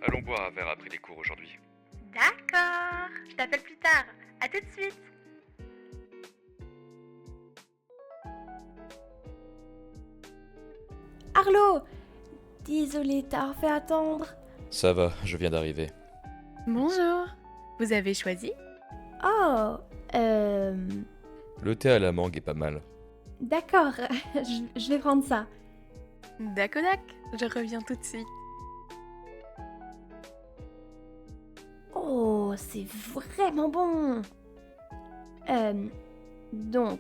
Allons boire un verre après les cours aujourd'hui. D'accord, je t'appelle plus tard. À tout de suite. Arlo! Désolée de t'avoir fait attendre. Ça va, je viens d'arriver. Bonjour. Vous avez choisi? Oh, Le thé à la mangue est pas mal. d'accord, je vais prendre ça. D'accord, je reviens tout de suite. Oh, c'est vraiment bon. Donc,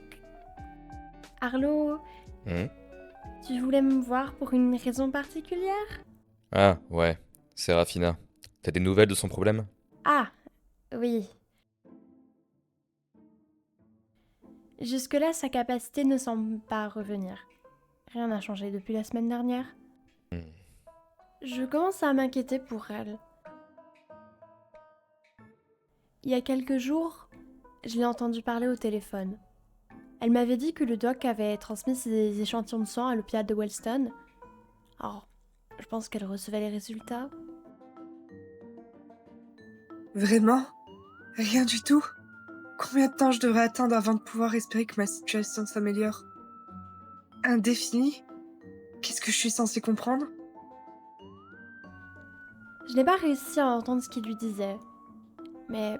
Arlo, Hmm. tu voulais me voir pour une raison particulière? Ah, ouais, Sérafina. T'as des nouvelles de son problème? Ah, oui. Jusque-là, sa capacité ne semble pas revenir. Rien n'a changé depuis la semaine dernière. Hmm. Je commence à m'inquiéter pour elle. Il y a quelques jours, je l'ai entendue parler au téléphone. Elle m'avait dit que le doc avait transmis ses échantillons de sang à l'hôpital de Wellston. Alors, je pense qu'elle recevait les résultats. Vraiment? Rien du tout? Combien de temps je devrais attendre avant de pouvoir espérer que ma situation s'améliore? Indéfini? Qu'est-ce que je suis censée comprendre? Je n'ai pas réussi à entendre ce qu'il lui disait, mais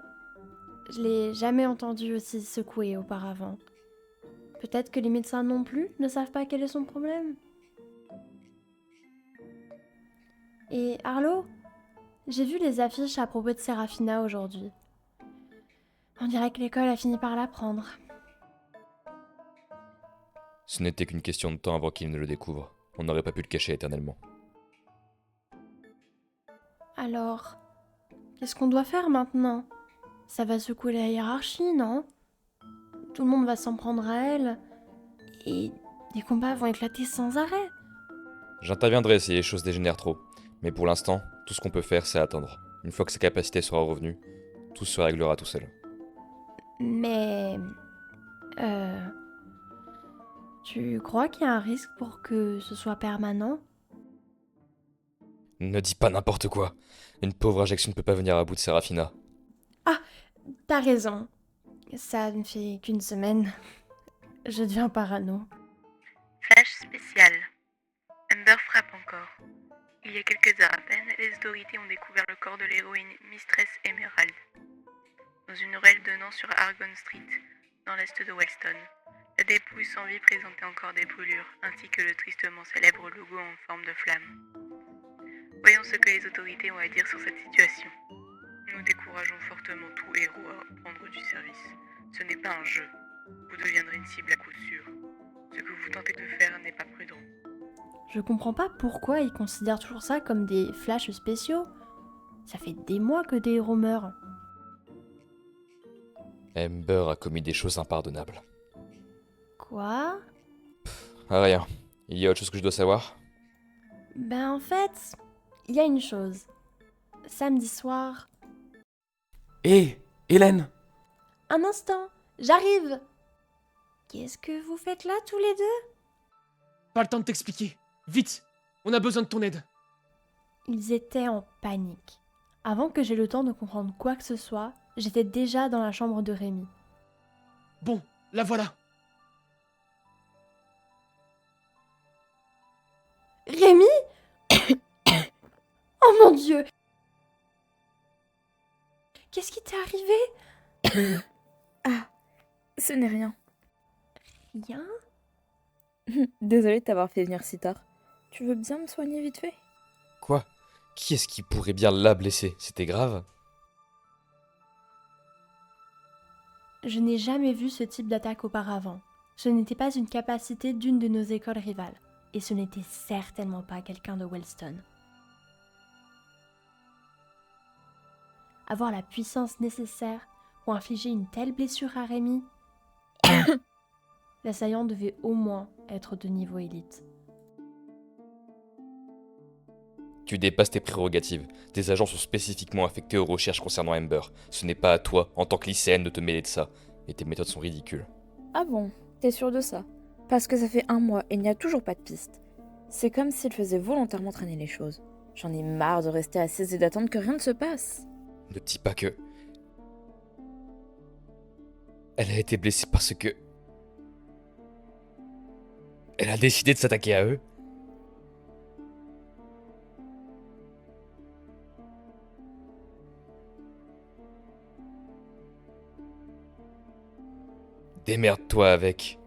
je l'ai jamais entendu aussi secoué auparavant. Peut-être que les médecins non plus ne savent pas quel est son problème. Et Arlo, j'ai vu les affiches à propos de Sérafina aujourd'hui. On dirait que l'école a fini par l'apprendre. Ce n'était qu'une question de temps avant qu'il ne le découvre. On n'aurait pas pu le cacher éternellement. Alors, qu'est-ce qu'on doit faire maintenant? Ça va secouer la hiérarchie, non? Tout le monde va s'en prendre à elle. Et des combats vont éclater sans arrêt. J'interviendrai si les choses dégénèrent trop. Mais pour l'instant, tout ce qu'on peut faire, c'est attendre. Une fois que sa capacité sera revenue, tout se réglera tout seul. Mais... Tu crois qu'il y a un risque pour que ce soit permanent? Ne dis pas n'importe quoi. Une pauvre injection ne peut pas venir à bout de Sérafina. T'as raison. Ça ne fait qu'une semaine. Je deviens parano. Flash spécial. Amber frappe encore. Il y a quelques heures à peine, les autorités ont découvert le corps de l'héroïne Mistress Emerald dans une ruelle donnant sur Argon Street, dans l'est de Wellston. La dépouille sans vie présentait encore des brûlures, ainsi que le tristement célèbre logo en forme de flamme. Voyons ce que les autorités ont à dire sur cette situation. Nous décourageons fortement tout héros à prendre du service. Ce n'est pas un jeu. Vous deviendrez une cible à coup sûr. Ce que vous tentez de faire n'est pas prudent. Je comprends pas pourquoi ils considèrent toujours ça comme des flashs spéciaux. Ça fait des mois que des héros meurent. Amber a commis des choses impardonnables. Quoi? Ah rien. Il y a autre chose que je dois savoir? Ben en fait, il y a une chose. Samedi soir... Hé, Hélène! Un instant, j'arrive! Qu'est-ce que vous faites là tous les deux? Pas le temps de t'expliquer. Vite! On a besoin de ton aide. Ils étaient en panique. Avant que j'aie le temps de comprendre quoi que ce soit, j'étais déjà dans la chambre de Rémi. Bon, la voilà. Rémi? Oh mon Dieu! Qu'est-ce qui t'est arrivé? Ah, ce n'est rien. Rien? Désolée de t'avoir fait venir si tard. Tu veux bien me soigner vite fait? Quoi? Qui est-ce qui pourrait bien la blesser? C'était grave? Je n'ai jamais vu ce type d'attaque auparavant. Ce n'était pas une capacité d'une de nos écoles rivales. Et ce n'était certainement pas quelqu'un de Wellston. Avoir la puissance nécessaire pour infliger une telle blessure à Rémi, l'assaillant devait au moins être de niveau élite. Tu dépasses tes prérogatives. Tes agents sont spécifiquement affectés aux recherches concernant Amber. Ce n'est pas à toi, en tant que lycéenne, de te mêler de ça. Et tes méthodes sont ridicules. Ah bon, t'es sûr de ça? Parce que ça fait 1 mois et il n'y a toujours pas de piste. C'est comme s'il faisait volontairement traîner les choses. J'en ai marre de rester assise et d'attendre que rien ne se passe. Ne dis pas que... Elle a été blessée parce que... Elle a décidé de s'attaquer à eux. Démerde-toi avec.